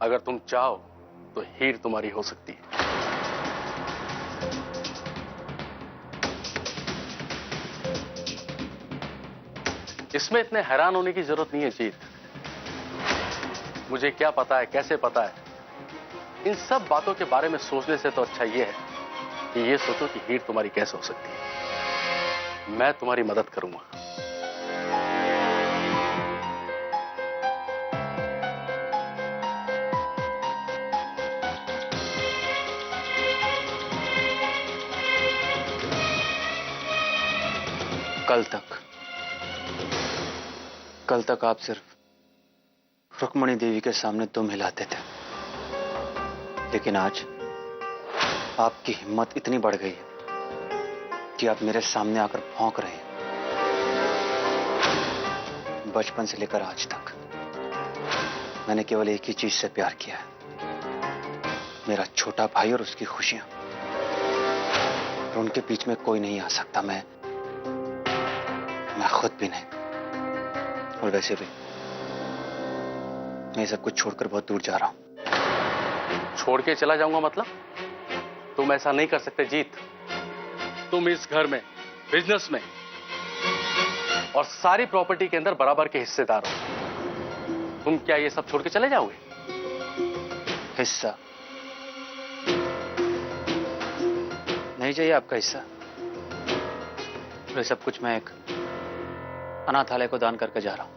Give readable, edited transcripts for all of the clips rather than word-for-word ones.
अगर तुम चाहो तो हीर तुम्हारी हो सकती है। इसमें इतने हैरान होने की जरूरत नहीं है जीत। मुझे क्या पता है, कैसे पता है, इन सब बातों के बारे में सोचने से तो अच्छा यह है कि ये सोचो कि हीर तुम्हारी कैसे हो सकती है। मैं तुम्हारी मदद करूंगा। कल तक आप सिर्फ रुक्मणी देवी के सामने दुम हिलाते थे, लेकिन आज आपकी हिम्मत इतनी बढ़ गई है कि आप मेरे सामने आकर भौंक रहे हैं। बचपन से लेकर आज तक मैंने केवल एक ही चीज से प्यार किया है, मेरा छोटा भाई और उसकी खुशियां। और उनके बीच में कोई नहीं आ सकता, मैं खुद भी नहीं। और वैसे भी मैं सब कुछ छोड़कर बहुत दूर जा रहा हूं। छोड़ के चला जाऊंगा मतलब? तुम ऐसा नहीं कर सकते जीत। तुम इस घर में, बिजनेस में और सारी प्रॉपर्टी के अंदर बराबर के हिस्सेदार हो। तुम क्या ये सब छोड़ के चले जाओगे? हिस्सा नहीं चाहिए आपका हिस्सा। ये सब कुछ मैं एक अनाथालय को दान करके जा रहा हूं।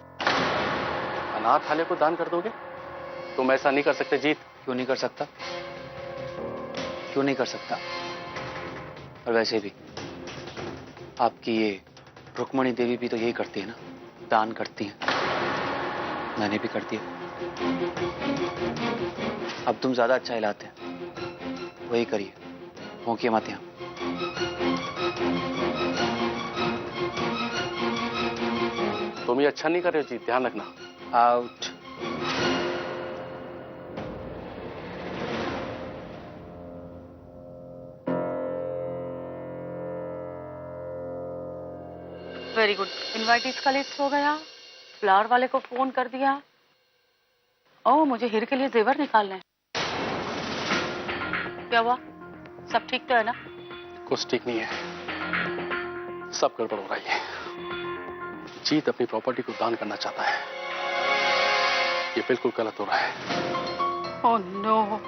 अनाथालय को दान कर दोगे? तुम ऐसा नहीं कर सकते जीत। क्यों नहीं कर सकता? क्यों नहीं कर सकता? और वैसे भी आपकी ये रुक्मणी देवी भी तो यही करती है ना, दान करती है। मैंने भी कर दिया। अब तुम ज्यादा अच्छा हिलाते हैं, वही करिए, भौंकिए मत यहां। तुम ये अच्छा नहीं कर रहे हो जीत, ध्यान रखना। आउट। Very good. इनवाइटीज का लिस्ट हो गया, फ्लावर वाले को फोन कर दिया। ओह, मुझे हीर के लिए जेवर निकालने हैं। क्या हुआ? सब ठीक तो है ना? कुछ ठीक नहीं है, सब गड़बड़ हो रही है। जीत अपनी प्रॉपर्टी को दान करना चाहता है, ये बिल्कुल गलत हो रहा है। ओह नो,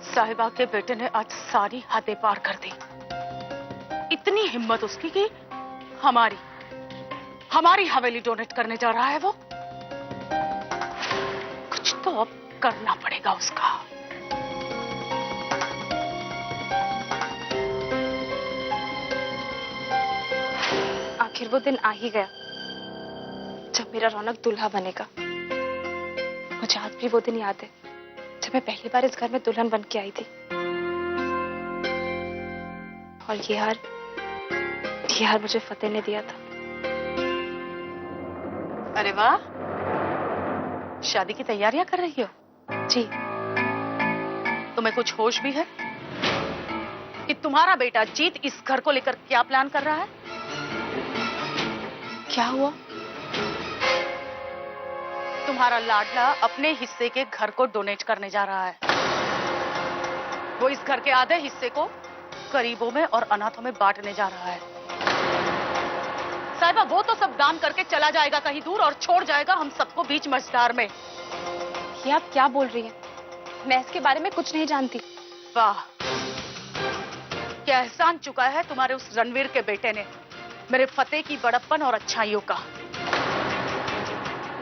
साहिबा के बेटे ने आज सारी हदें पार कर दी। इतनी हिम्मत उसकी कि हमारी हवेली डोनेट करने जा रहा है वो। कुछ तो अब करना पड़ेगा उसका। आखिर वो दिन आ ही गया जब मेरा रौनक दूल्हा बनेगा। मुझे आज भी वो दिन याद है जब मैं पहली बार इस घर में दुल्हन बन के आई थी। और ये हार मुझे फतेह ने दिया था। अरे वाह, शादी की तैयारियां कर रही हो? जी। तुम्हें कुछ होश भी है कि तुम्हारा बेटा जीत इस घर को लेकर क्या प्लान कर रहा है? क्या हुआ? तुम्हारा लाडला अपने हिस्से के घर को डोनेट करने जा रहा है। वो इस घर के आधे हिस्से को गरीबों में और अनाथों में बांटने जा रहा है। साहिबा, वो तो सब दान करके चला जाएगा कहीं दूर और छोड़ जाएगा हम सबको बीच मझधार में। ये आप क्या बोल रही हैं? मैं इसके बारे में कुछ नहीं जानती। वाह, क्या एहसान चुका है तुम्हारे उस रणवीर के बेटे ने मेरे फतेह की बड़प्पन और अच्छाइयों का।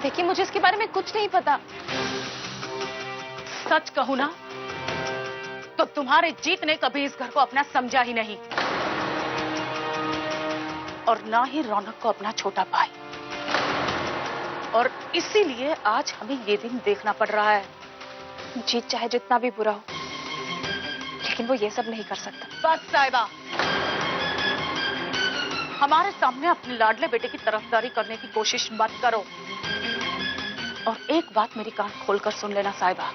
देखिए, मुझे इसके बारे में कुछ नहीं पता। सच कहूं ना तो तुम्हारे जीत ने कभी इस घर को अपना समझा ही नहीं, और ना ही रौनक को अपना छोटा भाई। और इसीलिए आज हमें ये दिन देखना पड़ रहा है। जीत चाहे जितना भी बुरा हो, लेकिन वो ये सब नहीं कर सकता। बस साहिबा, हमारे सामने अपने लाडले बेटे की तरफदारी करने की कोशिश मत करो। और एक बात मेरी कान खोलकर सुन लेना साहिबा,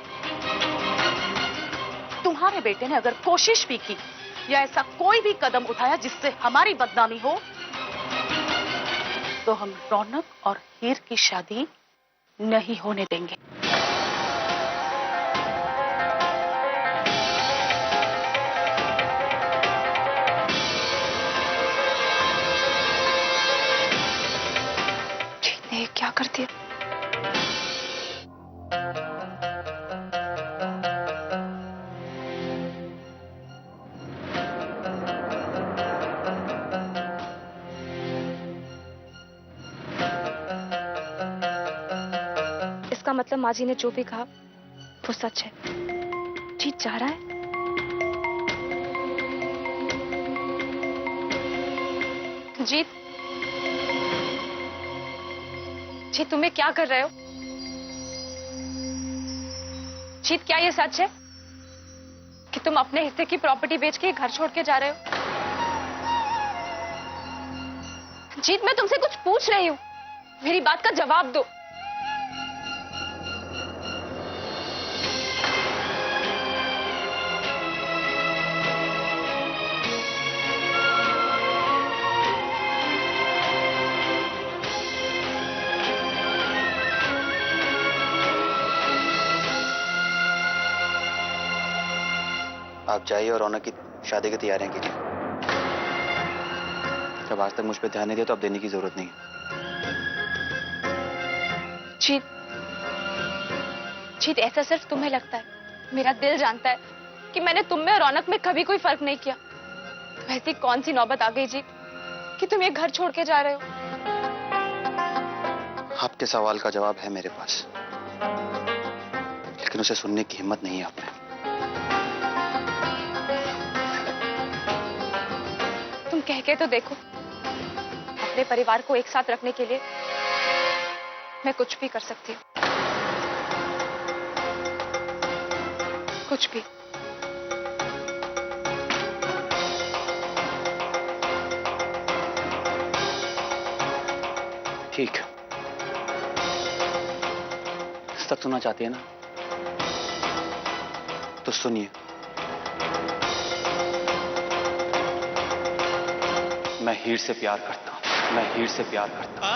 तुम्हारे बेटे ने अगर कोशिश भी की या ऐसा कोई भी कदम उठाया जिससे हमारी बदनामी हो, तो हम रौनक और हीर की शादी नहीं होने देंगे। कर दिया। इसका मतलब माँ जी ने जो भी कहा वो सच है। जीत जा रहा है। जीत, जीत तुम्हें क्या कर रहे हो? जीत, क्या ये सच है कि तुम अपने हिस्से की प्रॉपर्टी बेच के घर छोड़ के जा रहे हो? जीत, मैं तुमसे कुछ पूछ रही हूं, मेरी बात का जवाब दो। आप जाइए और रौनक की शादी की तैयारियां कीजिए। जब आज तक मुझ पे ध्यान नहीं दिया तो अब देने की जरूरत नहीं है। जीत, जीत, ऐसा सिर्फ तुम्हें लगता है। मेरा दिल जानता है कि मैंने तुम में और रौनक में कभी कोई फर्क नहीं किया। तो ऐसी कौन सी नौबत आ गई जीत कि तुम ये घर छोड़ के जा रहे हो? आपके सवाल का जवाब है मेरे पास, लेकिन उसे सुनने की हिम्मत नहीं है आप में। तुम कह के तो देखो। अपने परिवार को एक साथ रखने के लिए मैं कुछ भी कर सकती हूँ, कुछ भी। ठीक है, सच सुनना चाहती है ना, तो सुनिए। मैं हीर से प्यार करता हूं, मैं हीर से प्यार करता हूं।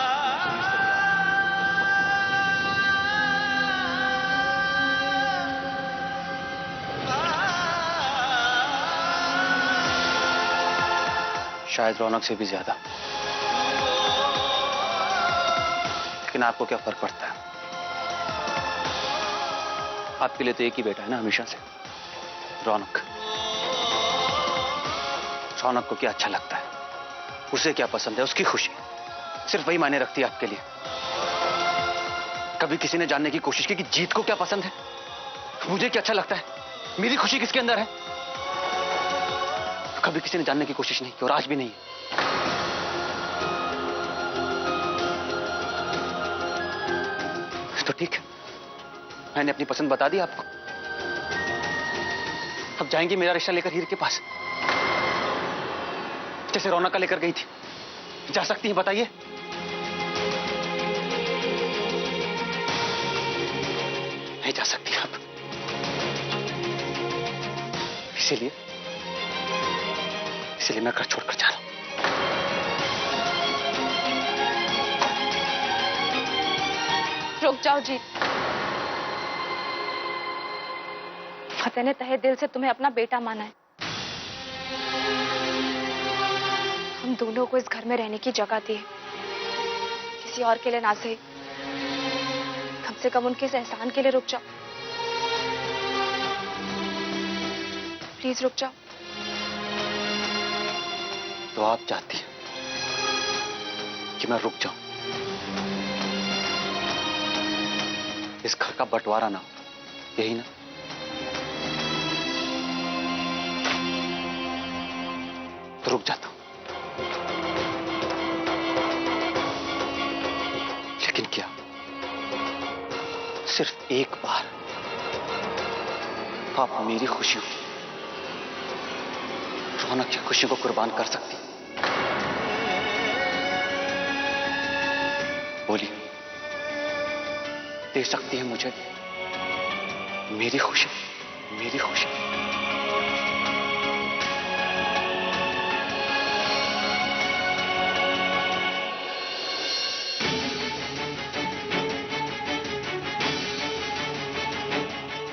शायद रौनक से भी ज्यादा। लेकिन आपको क्या फर्क पड़ता है? आपके लिए तो एक ही बेटा है ना हमेशा से, रौनक। रौनक को क्या अच्छा लगता है, उसे क्या पसंद है, उसकी खुशी सिर्फ वही मायने रखती है आपके लिए। कभी किसी ने जानने की कोशिश की कि जीत को क्या पसंद है, मुझे क्या अच्छा लगता है, मेरी खुशी किसके अंदर है? कभी किसी ने जानने की कोशिश नहीं की और आज भी नहीं। तो ठीक है, मैंने अपनी पसंद बता दी आपको। अब जाएंगी मेरा रिश्ता लेकर हीर के पास, जैसे रौनक का लेकर गई थी। जा सकती हैं, बताइए? नहीं जा सकती आप। इसीलिए मैं घर छोड़कर जा रहा हूं। रुक जाओ जीत। फतेह ने तहे दिल से तुम्हें अपना बेटा माना है। हम दोनों को इस घर में रहने की जगह दी है, किसी और के लिए ना सही, कम से कम उनके इस एहसान के लिए रुक जाओ। प्लीज रुक जाओ। तो आप चाहती हैं कि मैं रुक जाऊं, इस घर का बंटवारा ना हो, यही ना? तो रुक जाता हूं। लेकिन क्या सिर्फ एक बार आप मेरी खुशी, रौनक की खुशी को कुर्बान कर सकती? बोलिए, दे सकती है मुझे मेरी खुशी, मेरी खुशी?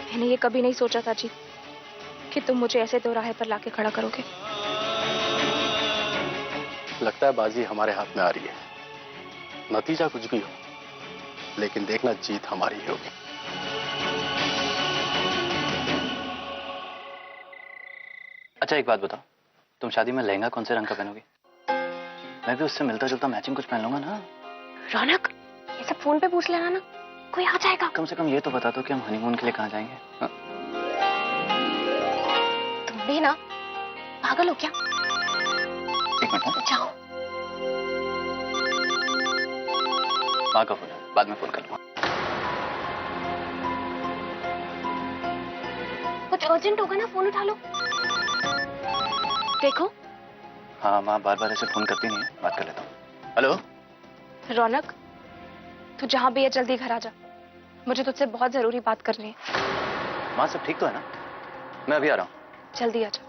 मैंने ये कभी नहीं सोचा था जीत कि तुम मुझे ऐसे दोराहे पर लाके खड़ा करोगे। लगता है बाजी हमारे हाथ में आ रही है। नतीजा कुछ भी हो, लेकिन देखना जीत हमारी ही होगी। अच्छा एक बात बताओ, तुम शादी में लहंगा कौन से रंग का पहनोगी? मैं भी उससे मिलता जुलता मैचिंग कुछ पहन लूंगा ना। रौनक, ये सब फोन पे पूछ लेना ना, कोई आ जाएगा। कम से कम ये तो बता दो कि हम हनीमून के लिए कहाँ जाएंगे। हाँ? तुम भी ना पागल हो क्या? एक मिनट हाँ? जाओ। माँ का फोन है, बाद में फोन कर लूंगा। कुछ अर्जेंट होगा ना, फोन उठा लो। देखो। हाँ माँ बार बार ऐसे फोन करती नहीं है, बात कर लेता हूँ। हेलो रौनक, तू जहां भी है जल्दी घर आ जा, मुझे तुझसे बहुत जरूरी बात करनी है। माँ सब ठीक तो है ना? मैं अभी आ रहा हूँ। जल्दी आ जा।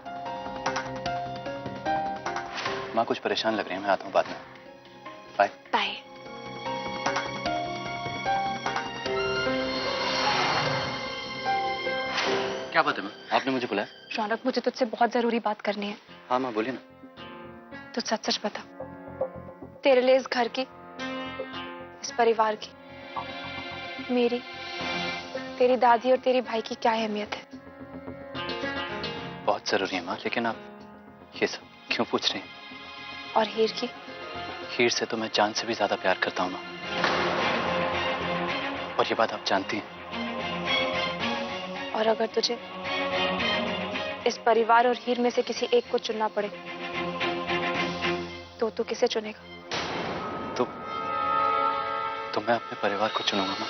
माँ कुछ परेशान लग रही है, मैं आता हूँ बाद में। Bye bye. क्या बात है माँ, आपने मुझे बुलाया? रौनक, मुझे तुझसे बहुत जरूरी बात करनी है। हाँ माँ बोलिए ना। तू सच सच बता, तेरे लिए इस घर की, इस परिवार की, मेरी, तेरी दादी और तेरे भाई की क्या अहमियत है? बहुत जरूरी है माँ, लेकिन आप ये सब क्यों पूछ रहे हैं? और हीर की? हीर से तो मैं जान से भी ज्यादा प्यार करता हूँ माँ, और ये बात आप जानती हैं। और अगर तुझे इस परिवार और हीर में से किसी एक को चुनना पड़े तो तू किसे चुनेगा? तो मैं अपने परिवार को चुनूंगा माँ।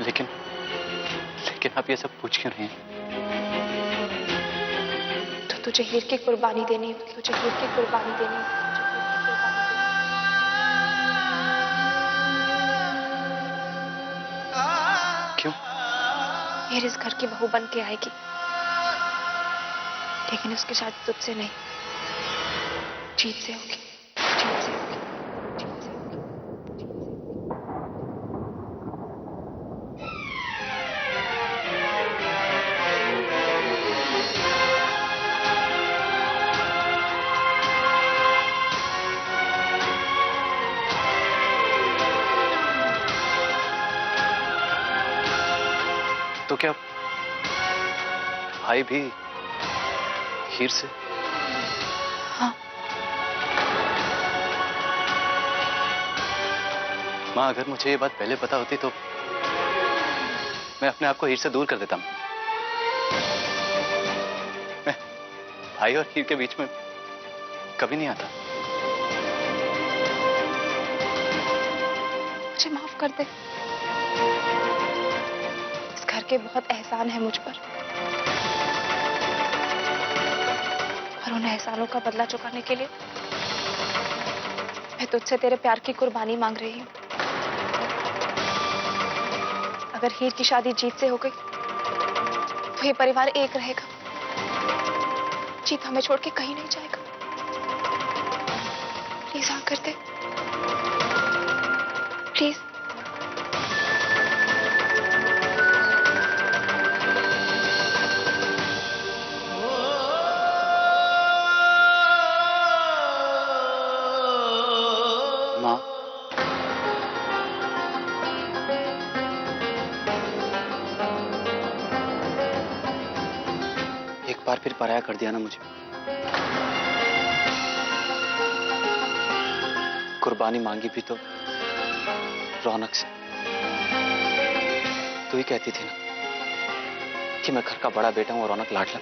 लेकिन आप ये सब पूछ क्यों रही हैं? तो तुझे हीर की कुर्बानी देनी होगी, तुझे हीर की कुर्बानी देनी होगी। क्यों? हीर इस घर की बहू बन के आएगी, लेकिन उसकी शादी तुझसे नहीं, जीत से होगी। जीत से होगी। जीत से होगी। तो क्या भाई भी हीर से? हाँ। माँ अगर मुझे ये बात पहले पता होती तो मैं अपने आप को हीर से दूर कर देता। मैं भाई और हीर के बीच में कभी नहीं आता। मुझे माफ कर दे, इस घर के बहुत एहसान है मुझ पर, और उन एहसानों का बदला चुकाने के लिए मैं तुझसे तेरे प्यार की कुर्बानी मांग रही हूँ। अगर हीर की शादी जीत से हो गई तो ये परिवार एक रहेगा, जीत हमें छोड़ के कहीं नहीं जाएगा। प्लीज हाँ कर दे, प्लीज। माँ एक बार फिर पराया कर दिया ना मुझे। कुर्बानी मांगी भी तो रौनक से। तू ही कहती थी ना कि मैं घर का बड़ा बेटा हूं और रौनक लाडला।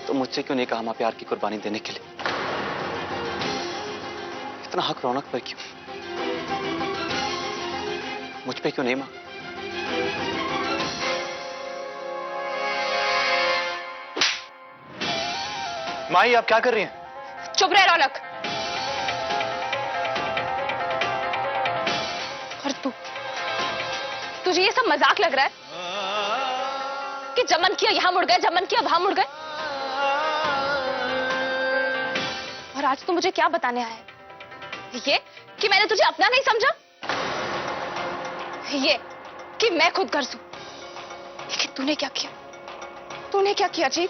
तो मुझसे क्यों नहीं कहा मां प्यार की कुर्बानी देने के लिए? इतना हक रौनक पर क्यों? मुझ पे क्यों नहीं मां? माई आप क्या कर रही हैं? चुप रह रौनक। और तुझे ये सब मजाक लग रहा है कि जब मन किया यहां मुड़ गए, जब मन किया वहां मुड़ गए? और आज तू मुझे क्या बताने आया है? ये कि मैंने तुझे अपना नहीं समझा, ये कि मैं खुद गर्ज हूं। लेकिन तूने क्या किया? तूने क्या किया जीत?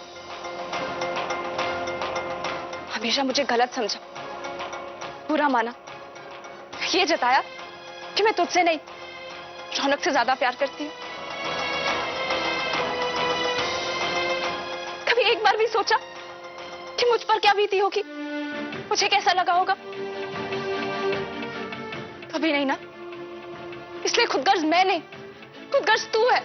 हमेशा मुझे गलत समझा, बुरा माना, ये जताया कि मैं तुझसे नहीं रौनक से ज्यादा प्यार करती हूँ। कभी एक बार भी सोचा कि मुझ पर क्या बीती होगी, मुझे कैसा लगा होगा? कभी नहीं ना। इसलिए खुदगर्ज मैं नहीं, खुदगर्ज तू है।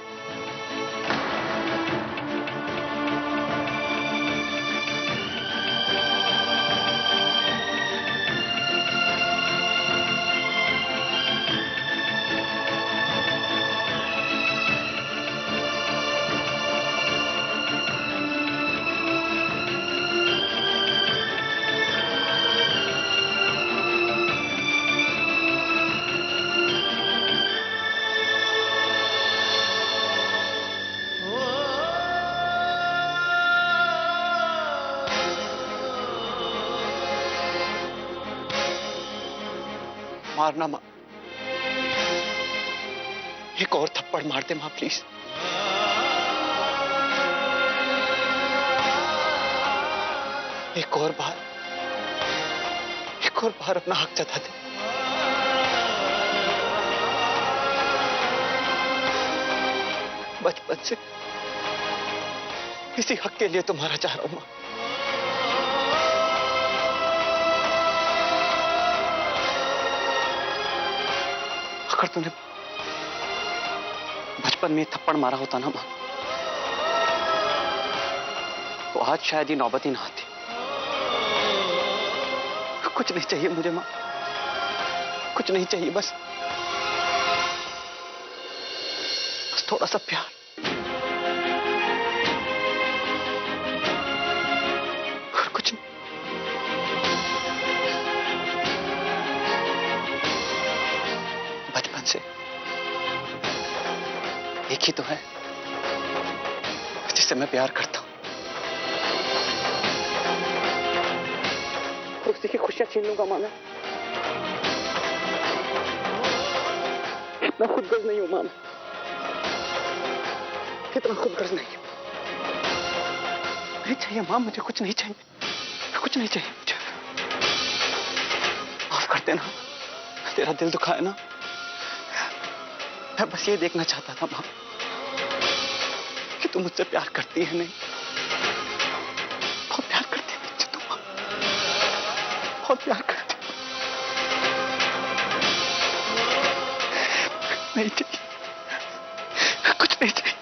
मारना मां, एक और थप्पड़ मार दे मां प्लीज। एक और बार अपना हक जता दे। बचपन से इसी हक के लिए तुम्हारा चाह रहा हूं मां। अगर तूने बचपन में थप्पड़ मारा होता ना मां, तो आज शायद ये नौबत ही ना आती। कुछ नहीं चाहिए मुझे मां, कुछ नहीं चाहिए, बस थोड़ा सा प्यार। और कुछ नहीं। बचपन से एक ही तो है जिससे मैं प्यार करता हूं, और उसी की खुशियां छीन लूंगा माना। इतना खुदगर्ज नहीं हूं माना, इतना खुदगर्ज नहीं हूं। नहीं चाहिए मां, मुझे कुछ नहीं चाहिए, कुछ नहीं चाहिए मुझे। माफ कर देना, तेरा दिल दुखाए ना। मैं बस ये देखना चाहता था मां कि तुम मुझसे प्यार करती है नहीं। बहुत प्यार करती है मुझसे तुम मां, बहुत प्यार करती है। नहीं चाहिए, कुछ नहीं चाहिए।